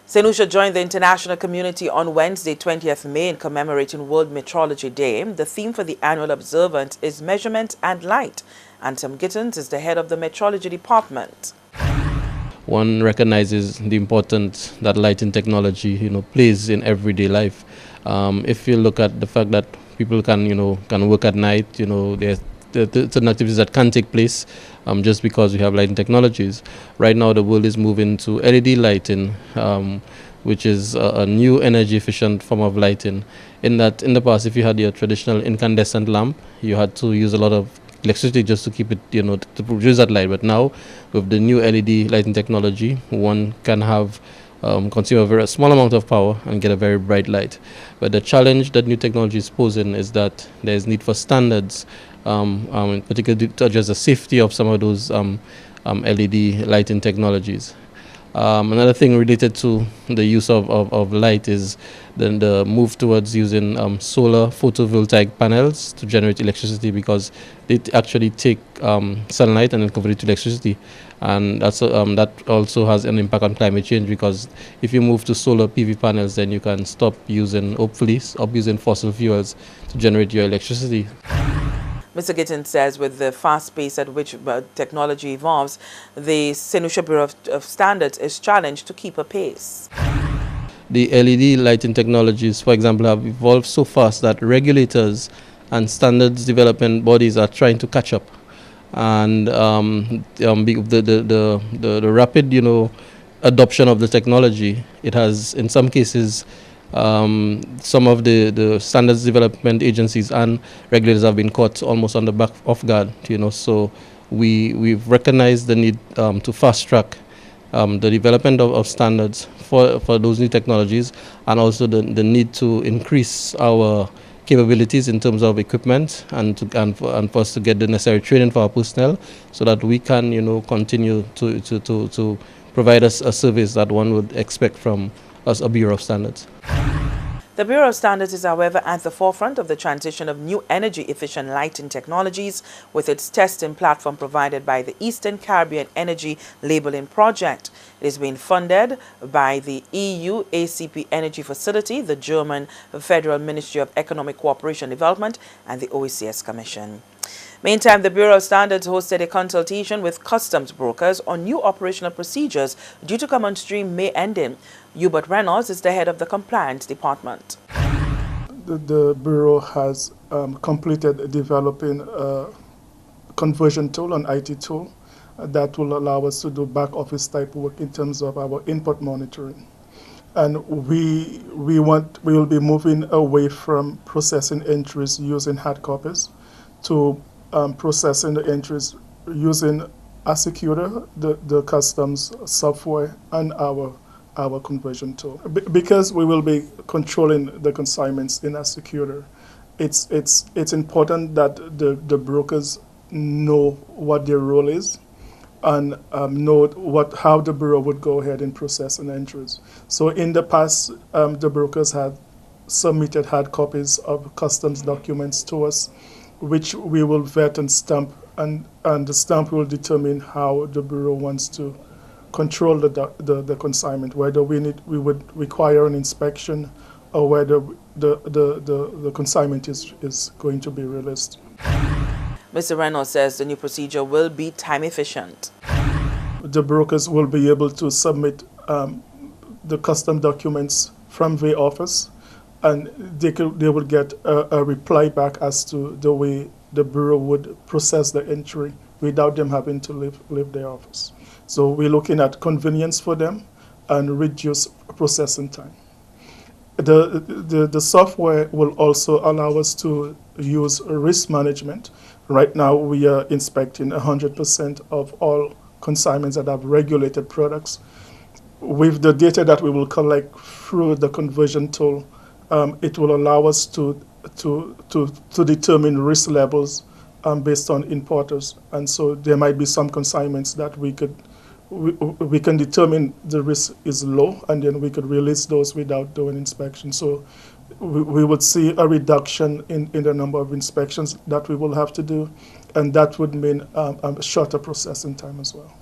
St. Lucia joined the international community on Wednesday, 20th May, in commemorating World Metrology Day. The theme for the annual observance is Measurement and Light. And Tom Gittins is the head of the Metrology Department. One recognizes the importance that lighting technology, plays in everyday life. If you look at the fact that people can work at night, there's certain activities that can take place just because we have lighting technologies. Right now, the world is moving to LED lighting, which is a new energy efficient form of lighting. In that, in the past, if you had your traditional incandescent lamp, you had to use a lot of electricity just to keep it, to produce that light. But now, with the new LED lighting technology, one can have consume a very small amount of power and get a very bright light. But the challenge that new technology is posing is that there is need for standards, particularly to address the safety of some of those LED lighting technologies. Another thing related to the use of light is then the move towards using solar photovoltaic panels to generate electricity, because they actually take sunlight and then convert it to electricity. And that also has an impact on climate change, because if you move to solar PV panels, then you can hopefully stop using fossil fuels to generate your electricity. Mr. Gittins says with the fast pace at which technology evolves, the St. Lucia Bureau of Standards is challenged to keep a pace. The LED lighting technologies, for example, have evolved so fast that regulators and standards development bodies are trying to catch up. And the rapid, adoption of the technology, it has, in some cases, some of the standards development agencies and regulators have been caught almost on the back off guard. So we've recognized the need to fast track the development of standards for those new technologies, and also the need to increase our capabilities in terms of equipment and for us to get the necessary training for our personnel, so that we can continue to provide us a service that one would expect from us, a Bureau of Standards. The Bureau of Standards is, however, at the forefront of the transition of new energy-efficient lighting technologies with its testing platform provided by the Eastern Caribbean Energy Labeling Project. It is being funded by the EU ACP Energy Facility, the German Federal Ministry of Economic Cooperation and Development, and the OECS Commission. Meantime, the Bureau of Standards hosted a consultation with customs brokers on new operational procedures due to come on stream May ending. Hubert Reynolds is the head of the Compliance Department. The Bureau has completed developing a conversion tool, an IT tool, that will allow us to do back office type work in terms of our input monitoring. And we will be moving away from processing entries using hard copies to processing the entries using Assecutor, the customs software, and our conversion tool. Because we will be controlling the consignments in Assecutor, it's important that the brokers know what their role is and know how the Bureau would go ahead and process an entries. So in the past, the brokers had submitted hard copies of customs documents to us, which we will vet and stamp, and the stamp will determine how the Bureau wants to control the consignment, whether we would require an inspection or whether the consignment is going to be released. Mr. Reynolds says the new procedure will be time efficient. The brokers will be able to submit the custom documents from their office, and they will get a reply back as to the way the Bureau would process the entry without them having to leave their office. So we're looking at convenience for them and reduce processing time. The software will also allow us to use risk management. Right now we are inspecting 100% of all consignments that have regulated products. With the data that we will collect through the conversion tool, it will allow us to determine risk levels based on importers, and so there might be some consignments that we can determine the risk is low, and then we could release those without doing inspection. So we would see a reduction in the number of inspections that we will have to do, and that would mean a shorter processing time as well.